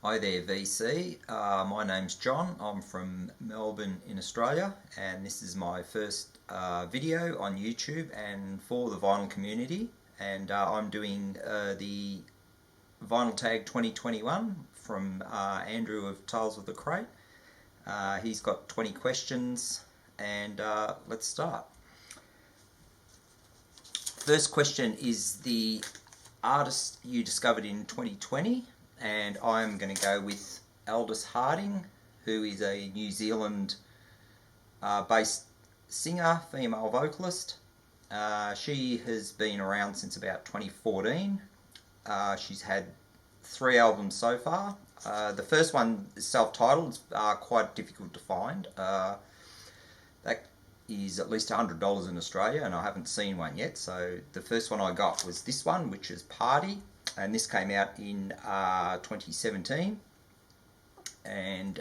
Hi there VC, my name's John. I'm from Melbourne in Australia, and this is my first video on YouTube and for the vinyl community, and I'm doing the Vinyl Tag 2021 from Andrew of Tales of the Crate. He's got 20 questions, and let's start. First question is the artist you discovered in 2020, and I'm going to go with Aldous Harding, who is a New Zealand based singer, female vocalist. She has been around since about 2014. She's had 3 albums so far. The first one is self-titled, is quite difficult to find. That is at least $100 in Australia, and I haven't seen one yet. So the first one I got was this one, which is Party, and this came out in 2017, and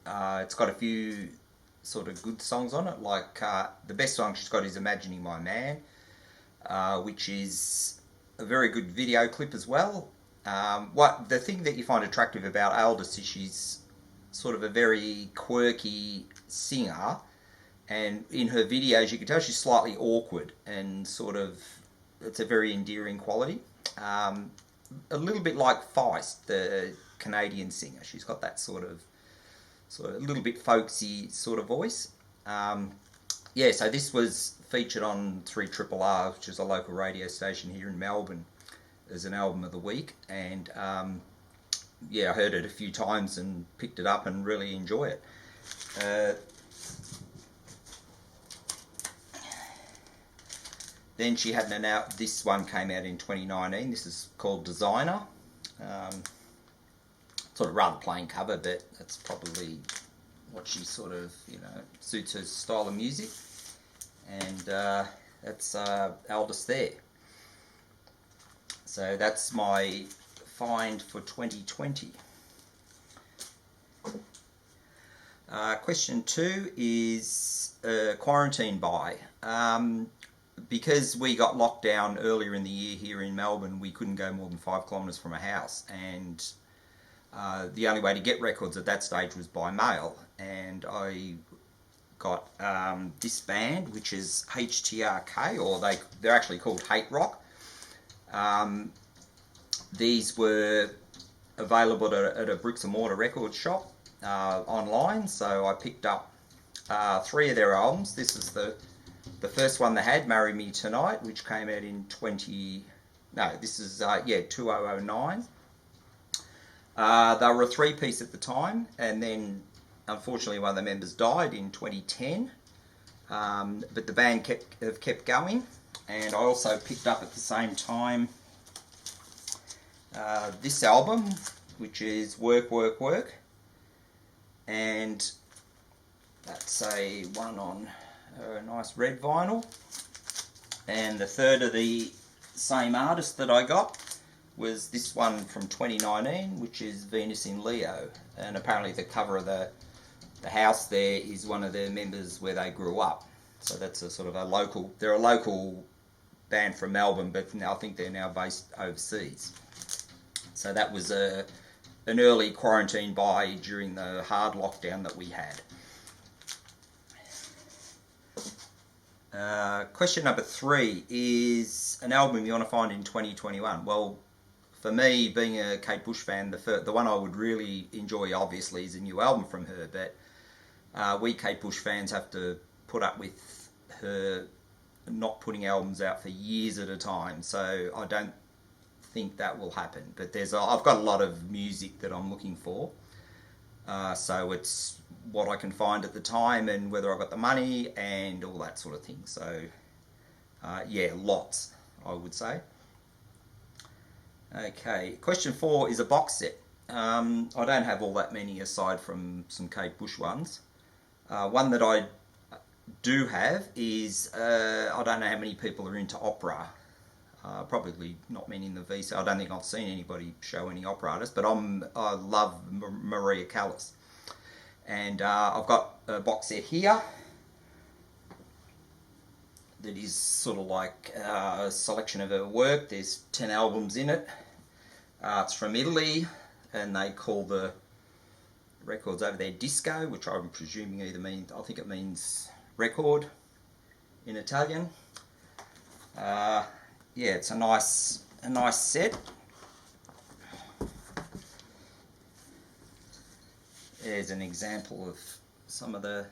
it's got a few sort of good songs on it. Like the best song she's got is Imagining My Man, which is a very good video clip as well. What the thing that you find attractive about Aldous is she's sort of a very quirky singer, and in her videos you can tell she's slightly awkward, and sort of it's a very endearing quality. A little bit like Feist, the Canadian singer. She's got that sort of a little bit folksy sort of voice. Yeah, so this was featured on 3RRR, which is a local radio station here in Melbourne, as an album of the week, and yeah, I heard it a few times and picked it up and really enjoy it. Then she had this one came out in 2019. This is called Designer. Sort of rather plain cover, but that's probably what she sort of, suits her style of music. And that's Aldous there. So that's my find for 2020. Question 2 is quarantine buy. Because we got locked down earlier in the year here in Melbourne, we couldn't go more than 5 kilometres from a house, and the only way to get records at that stage was by mail, and I got this band, which is HTRK, or they're actually called Hate Rock. These were available at a bricks and mortar record shop online, so I picked up 3 of their albums. This is the first one they had, Marry Me Tonight, which came out in 2009. They were a 3-piece at the time, and then unfortunately one of the members died in 2010. But the band have kept going, and I also picked up at the same time this album, which is Work, Work, Work, and that's a one on a nice red vinyl. And the third of the same artist that I got was this one from 2019, which is Venus in Leo, and apparently the cover of the house there is one of their members where they grew up. So that's a sort of they're a local band from Melbourne, but I think they're now based overseas. So that was an early quarantine buy during the hard lockdown that we had. Question number 3 is an album you want to find in 2021. Well, for me, being a Kate Bush fan, the one I would really enjoy, obviously, is a new album from her, but we Kate Bush fans have to put up with her not putting albums out for years at a time, so I don't think that will happen. But I've got a lot of music that I'm looking for, so it's what I can find at the time and whether I've got the money and all that sort of thing. So yeah, lots, I would say. Okay, question 4 is a box set. I don't have all that many aside from some Kate Bush ones. One that I do have is, I don't know how many people are into opera. Probably not many in the VC. I don't think I've seen anybody show any opera artists, but I love Maria Callas. And I've got a box set here that is sort of like a selection of her work. There's 10 albums in it. It's from Italy, and they call the records over there disco, which I'm presuming either means, I think it means record in Italian. Yeah, it's a nice set. There's an example of some of the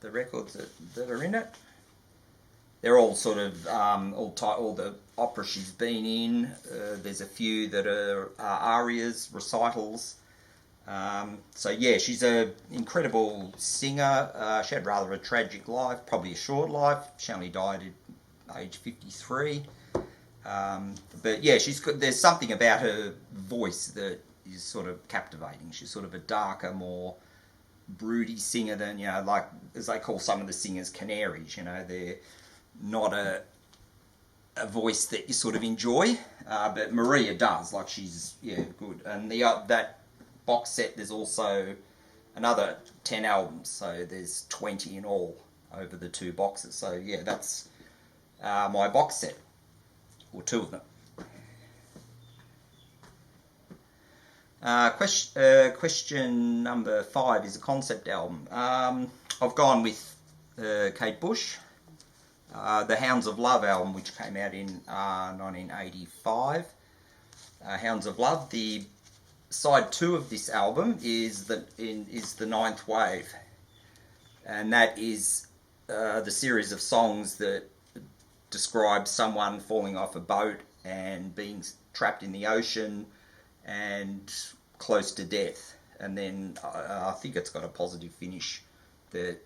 records that are in it. They're all sort of all the opera she's been in. There's a few that are arias, recitals. So yeah, she's an incredible singer. She had rather a tragic life, probably a short life. She only died at age 53. But yeah, there's something about her voice that is sort of captivating. She's sort of a darker, more broody singer than, like, as they call some of the singers, canaries. They're not a voice that you sort of enjoy, but Maria does. Like, she's good. And that box set, there's also another 10 albums, so there's 20 in all over the 2 boxes. So yeah, that's my box set, or 2 of them. Question number 5 is a concept album. I've gone with Kate Bush, the Hounds of Love album, which came out in 1985. Hounds of Love. The side 2 of this album is the Ninth Wave, and that is the series of songs that describe someone falling off a boat and being trapped in the ocean and close to death, and then I think it's got a positive finish that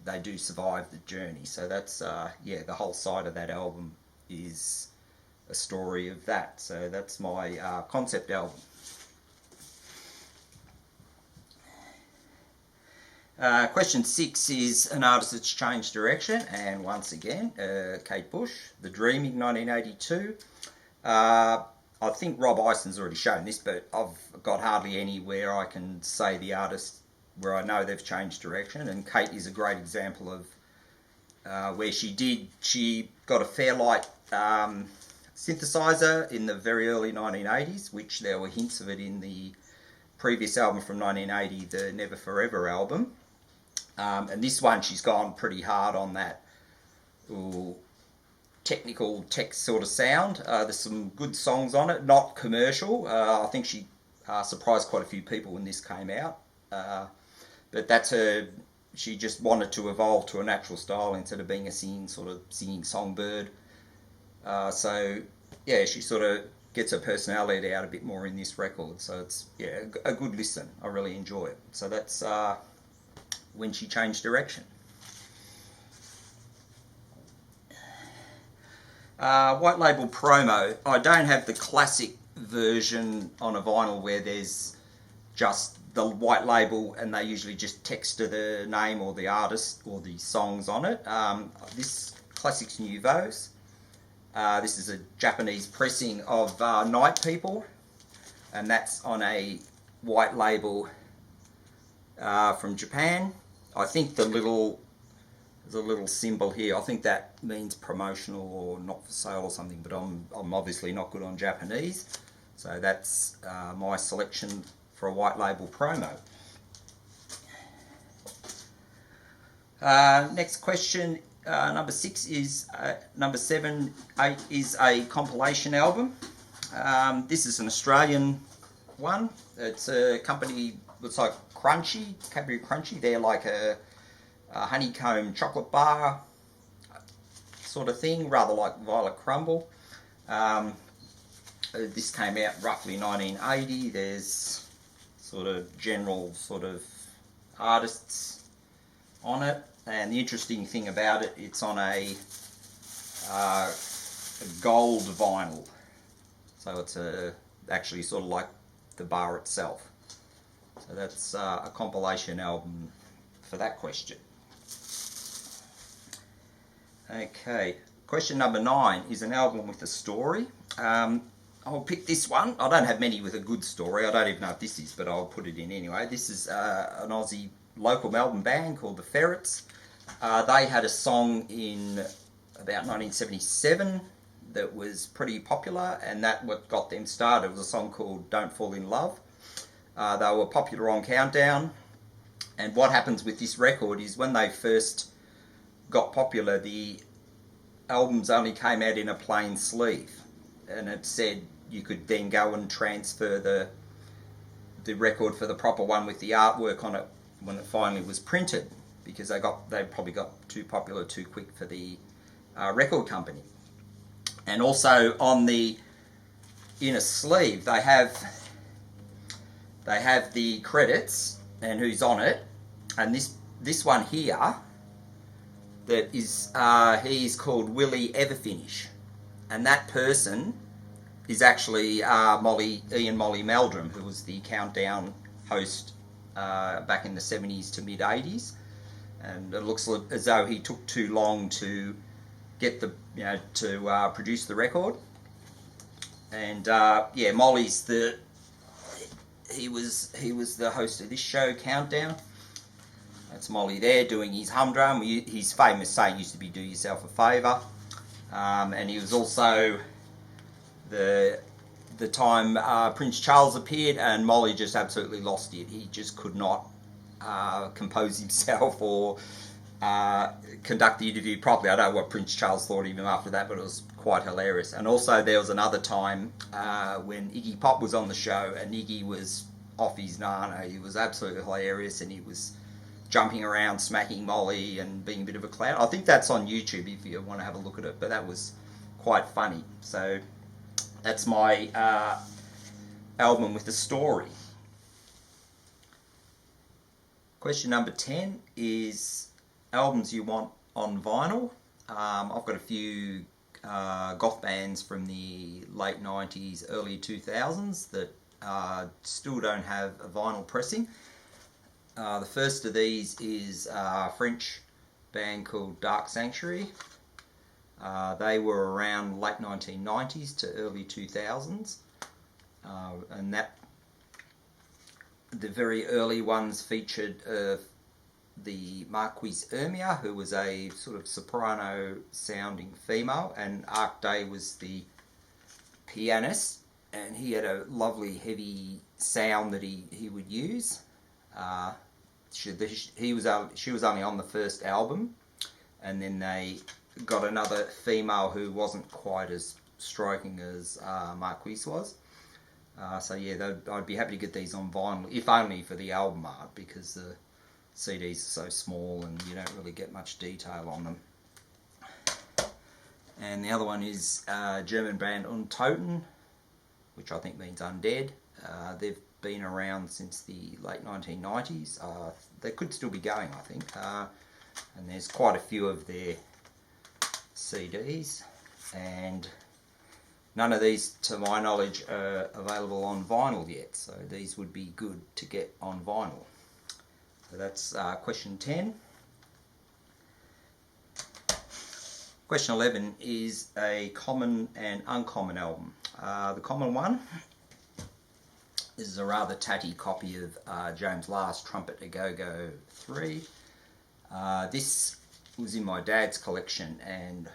they do survive the journey. So that's the whole side of that album is a story of that. So that's my concept album. Question 6 is an artist that's changed direction, and once again, Kate Bush, The Dreaming, 1982. I think Rob Ison's already shown this, but I've got hardly anywhere I can say the artist where I know they've changed direction, and Kate is a great example of where she got a Fairlight synthesizer in the very early 1980s, which there were hints of it in the previous album from 1980, the Never Forever album. And this one, she's gone pretty hard on that technical tech sort of sound. There's some good songs on it, not commercial. I think she surprised quite a few people when this came out. But that's her. She just wanted to evolve to a natural style instead of being a singing songbird. So yeah, she sort of gets her personality out a bit more in this record. So it's a good listen. I really enjoy it. So that's when she changed direction. White label promo. I don't have the classic version on a vinyl where there's just the white label and they usually just text to the name or the artist or the songs on it. This Classics Nouveaux. This is a Japanese pressing of Night People, and that's on a white label from Japan. I think there's a little symbol here. I think that means promotional or not for sale or something, but I'm obviously not good on Japanese. So that's my selection for a white label promo. Next question, number 6 is, number 7, 8 is a compilation album. This is an Australian one. It's a company, looks like Crunchy, Cadbury Crunchy. They're like a honeycomb chocolate bar sort of thing, rather like Violet Crumble. This came out roughly 1980. There's sort of general sort of artists on it, and the interesting thing about it, it's on a gold vinyl, so it's actually sort of like the bar itself. So that's a compilation album for that question. Okay, question number 9 is an album with a story. I'll pick this one. I don't have many with a good story. I don't even know if this is, but I'll put it in anyway. This is an Aussie local Melbourne band called the Ferrets. They had a song in about 1977 that was pretty popular, and that what got them started. It was a song called Don't Fall in Love. They were popular on Countdown. And what happens with this record is when they first got popular, the albums only came out in a plain sleeve. And it said you could then go and transfer the record for the proper one with the artwork on it when it finally was printed, because they probably got too popular too quick for the record company. And also on the inner sleeve they have the credits and who's on it, and this one here that is he's called Willie Everfinish, and that person is actually Ian Molly Meldrum, who was the Countdown host back in the 70s to mid 80s, and it looks as though he took too long to get to produce the record. And yeah, Molly's he was the host of this show, Countdown. That's Molly there doing his humdrum. His famous saying used to be "Do yourself a favour," and he was also the time Prince Charles appeared, and Molly just absolutely lost it. He just could not compose himself or conduct the interview properly. I don't know what Prince Charles thought of him after that, but it was quite hilarious. And also there was another time when Iggy Pop was on the show, and Iggy was off his nana. He was absolutely hilarious, and he was jumping around, smacking Molly, and being a bit of a clown. I think that's on YouTube if you want to have a look at it, but that was quite funny. So that's my album with the story. Question number 10 is albums you want on vinyl. I've got a few goth bands from the late 90s, early 2000s that still don't have a vinyl pressing. The first of these is a French band called Dark Sanctuary. They were around late 1990s to early 2000s, and the very early ones featured the Marquise Ermia, who was a sort of soprano sounding female, and Arc Day was the pianist, and he had a lovely heavy sound that he would use. She was only on the first album, and then they got another female who wasn't quite as striking as Marquise was. So yeah, I'd be happy to get these on vinyl, if only for the album art, because the CDs are so small and you don't really get much detail on them. And the other one is German band Untitled, which I think means undead. They've been around since the late 1990s. They could still be going, I think. And there's quite a few of their CDs, and none of these, to my knowledge, are available on vinyl yet, so these would be good to get on vinyl. So that's question 10. Question 11 is a common and uncommon album. The common one is a rather tatty copy of James Last's Trumpet A Go-Go 3. This was in my dad's collection, and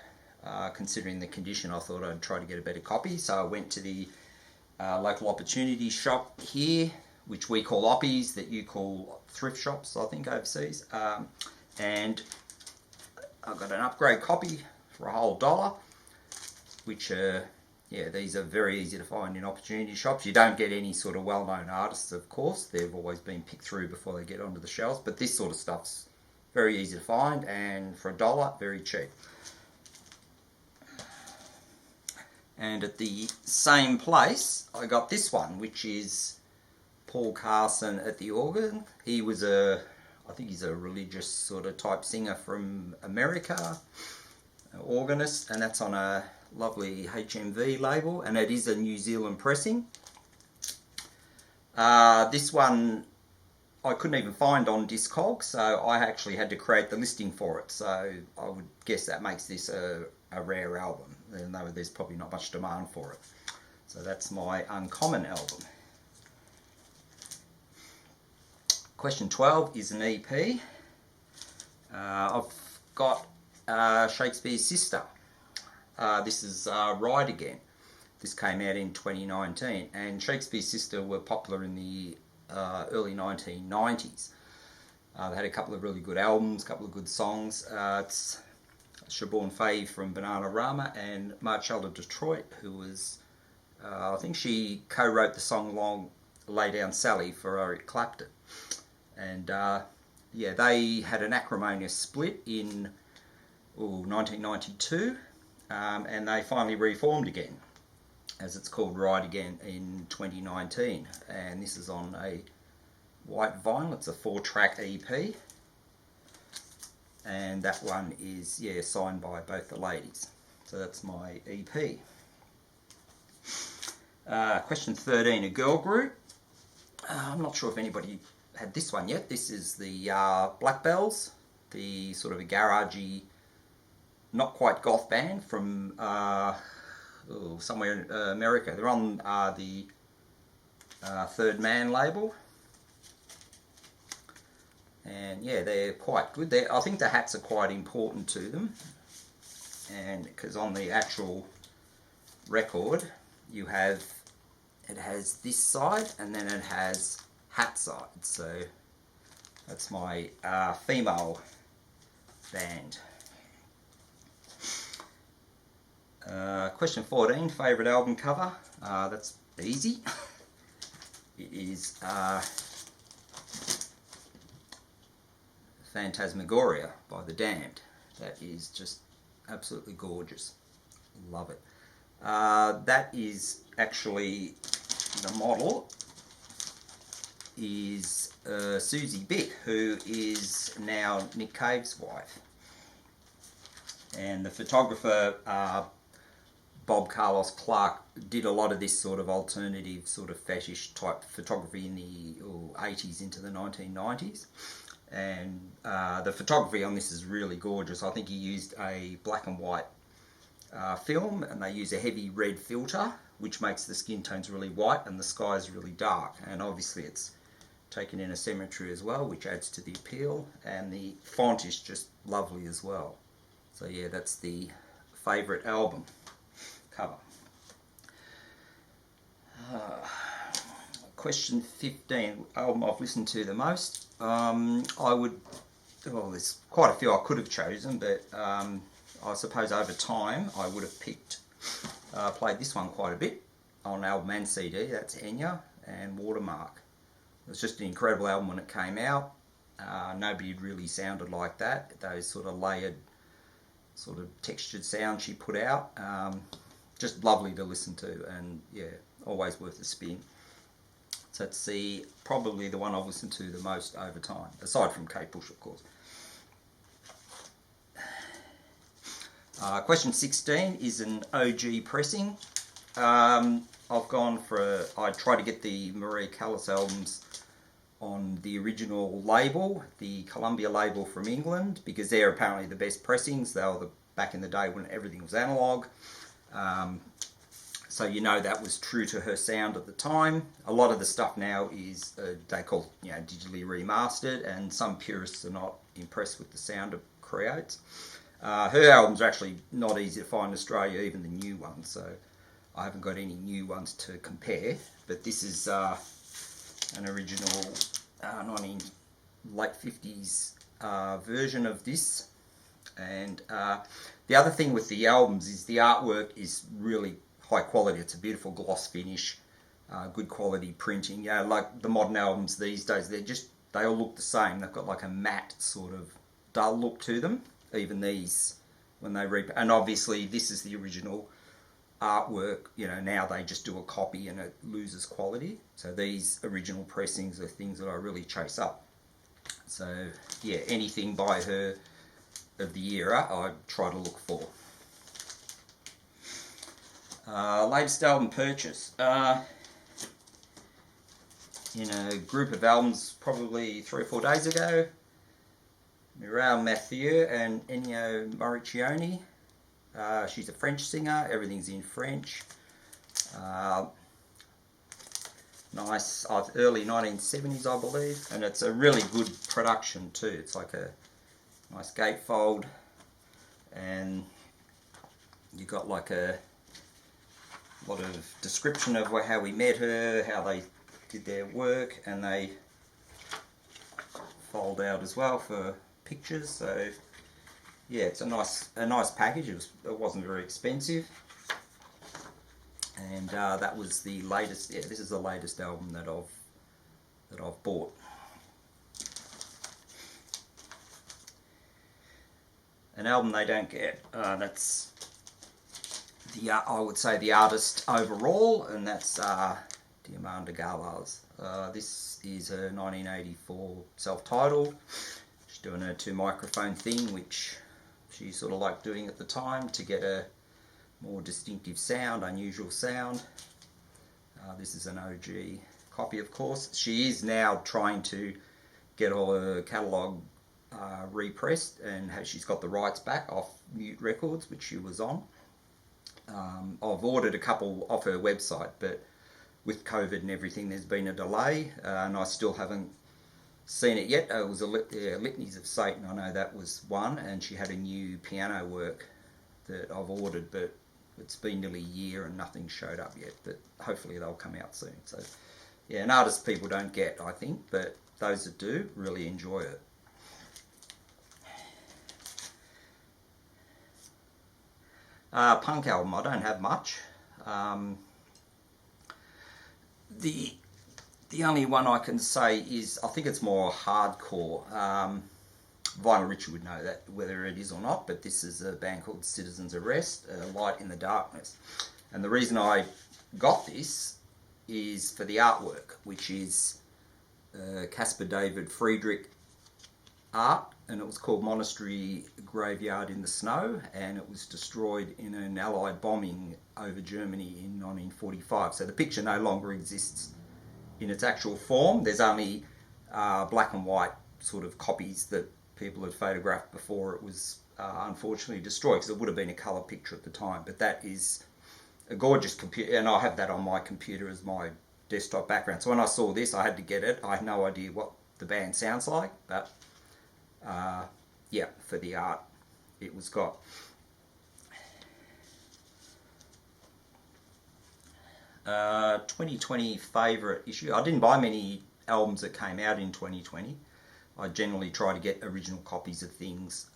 considering the condition, I thought I'd try to get a better copy. So I went to the local opportunity shop here, which we call oppies, that you call thrift shops, I think, overseas. And I got an upgrade copy for a whole $1, which yeah, these are very easy to find in opportunity shops. You don't get any sort of well-known artists, of course. They've always been picked through before they get onto the shelves, but this sort of stuff's very easy to find, and for $1, very cheap. And at the same place, I got this one, which is Paul Carson at the organ. He was I think he's a religious sort of type singer from America, an organist, and that's on a lovely HMV label, and it is a New Zealand pressing. This one I couldn't even find on Discog, so I actually had to create the listing for it, so I would guess that makes this a rare album, even though there's probably not much demand for it. So that's my uncommon album. Question 12 is an EP. I've got Shakespeare's Sister. This is Ride Again. This came out in 2019, and Shakespeare's Sister were popular in the early 1990s. They had a couple of really good albums, a couple of good songs. It's Siobhan Fahey from Bananarama and Marcella Detroit, who was, I think she co-wrote the song Lay Down Sally for Eric Clapton. And yeah, they had an acrimonious split in 1992, and they finally reformed again, as it's called Ride Again, in 2019. And this is on a white vinyl. It's a 4-track EP, and that one is, yeah, signed by both the ladies. So that's my EP. Question 13, a girl group. I'm not sure if anybody had this one yet. This is the Black Bells, the sort of a garagey, not quite goth band from somewhere in America. They're on the Third Man label. And yeah, they're quite good. I think the hats are quite important to them. And because on the actual record, it has this side and then it has hat side. So that's my female band. Question 14, favourite album cover. That's easy. It is Phantasmagoria by The Damned. That is just absolutely gorgeous. Love it. That is actually, the model is Susie Bick, who is now Nick Cave's wife. And the photographer Bob Carlos Clark did a lot of this sort of alternative, sort of fetish type photography in the 80s into the 1990s. And the photography on this is really gorgeous. I think he used a black and white film, and they use a heavy red filter, which makes the skin tones really white and the sky is really dark. And obviously it's taken in a symmetry as well, which adds to the appeal, and the font is just lovely as well. So yeah, that's the favourite album cover. Question 15, album I've listened to the most. There's quite a few I could have chosen, but I suppose over time I would have played this one quite a bit on album and CD. That's Enya and Watermark. It was just an incredible album when it came out. Nobody had really sounded like that. Those sort of layered, sort of textured sound she put out. Just lovely to listen to, and yeah, always worth a spin. So it's probably the one I've listened to the most over time, aside from Kate Bush, of course. Question 16 is an OG pressing. I tried to get the Maria Callas albums on the original label, the Columbia label from England, because they're apparently the best pressings. They were back in the day when everything was analogue. So you know that was true to her sound at the time. A lot of the stuff now is they call digitally remastered, and some purists are not impressed with the sound it creates. Her albums are actually not easy to find in Australia, even the new ones. So I haven't got any new ones to compare. But this is an original late 50s version of this. And the other thing with the albums is the artwork is really high quality. It's a beautiful gloss finish, good quality printing. Yeah, like the modern albums these days, they all look the same. They've got like a matte sort of dull look to them. Even these, when they and obviously this is the original artwork. Now they just do a copy and it loses quality. So these original pressings are things that I really chase up. So yeah, anything by her of the era I try to look for. Latest album purchase. In a group of albums probably 3 or 4 days ago, Mireille Mathieu and Ennio Morricone. She's a French singer, everything's in French. Nice, early 1970s I believe, and it's a really good production too. It's like a nice gatefold, and you got like a lot of description of how we met her, how they did their work, and they fold out as well for pictures. So yeah, it's a nice package. It wasn't very expensive, and that was the latest. Yeah, this is the latest album that I've bought. An album they don't get. That's I would say the artist overall, and that's Galas. This is her 1984 self-titled. She's doing her 2-microphone thing, which she sort of liked doing at the time to get a more distinctive sound, unusual sound. This is an OG copy, of course. She is now trying to get all her catalogue repressed, and she's got the rights back off Mute Records, which she was on. I've ordered a couple off her website, but with COVID and everything, there's been a delay, and I still haven't seen it yet. It was Litanies of Satan, I know that was one, and she had a new piano work that I've ordered, but it's been nearly a year and nothing showed up yet, but hopefully they'll come out soon. So yeah, an artist people don't get, I think, but those that do really enjoy it. Punk album, I don't have much. The only one I can say is, I think it's more hardcore. Vinyl Richie would know that, whether it is or not, but this is a band called Citizen's Arrest, Light in the Darkness. And the reason I got this is for the artwork, which is Caspar David Friedrich art, and it was called Monastery Graveyard in the Snow, and it was destroyed in an Allied bombing over Germany in 1945. So the picture no longer exists in its actual form. There's only black and white sort of copies that people had photographed before it was unfortunately destroyed, because it would have been a colour picture at the time. But that is a gorgeous computer, and I have that on my computer as my desktop background. So when I saw this, I had to get it. I had no idea what the band sounds like, but yeah, for the art it was got. Uh, 2020 favourite issue. I didn't buy many albums that came out in 2020. I generally try to get original copies of things,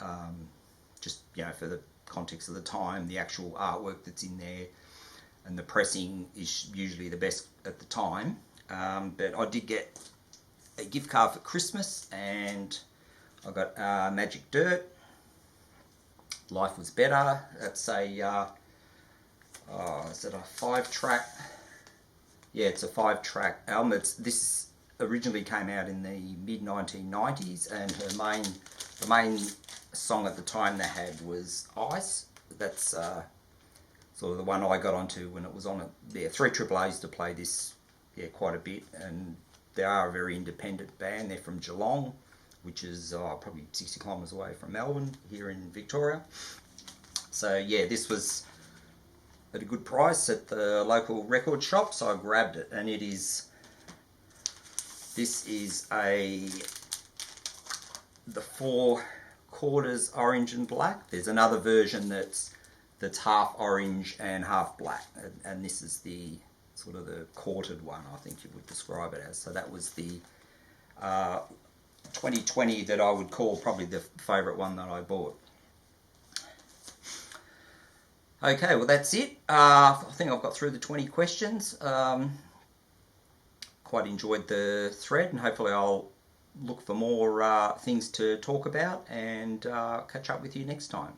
just, you know, for the context of the time, the actual artwork that's in there, and the pressing is usually the best at the time. But I did get a gift card for Christmas, and I got Magic Dirt, Life Was Better. That's a is it a 5-track? Yeah, it's a 5-track album. This originally came out in the mid-1990s, and the main song at the time they had was Ice. That's sort of the one I got onto when it was on. Yeah, 3 AAAs to play this, yeah, quite a bit, and they are a very independent band. They're from Geelong, which is probably 60 kilometres away from Melbourne, here in Victoria. So yeah, this was at a good price at the local record shop, so I grabbed it, and this is the 4 quarters orange and black. There's another version that's half orange and half black, and this is the sort of the quartered one, I think you would describe it as. So that was the 2020 that I would call probably the favourite one that I bought. Okay, well that's it. I think I've got through the 20 questions. Quite enjoyed the thread, and hopefully I'll look for more things to talk about, and catch up with you next time.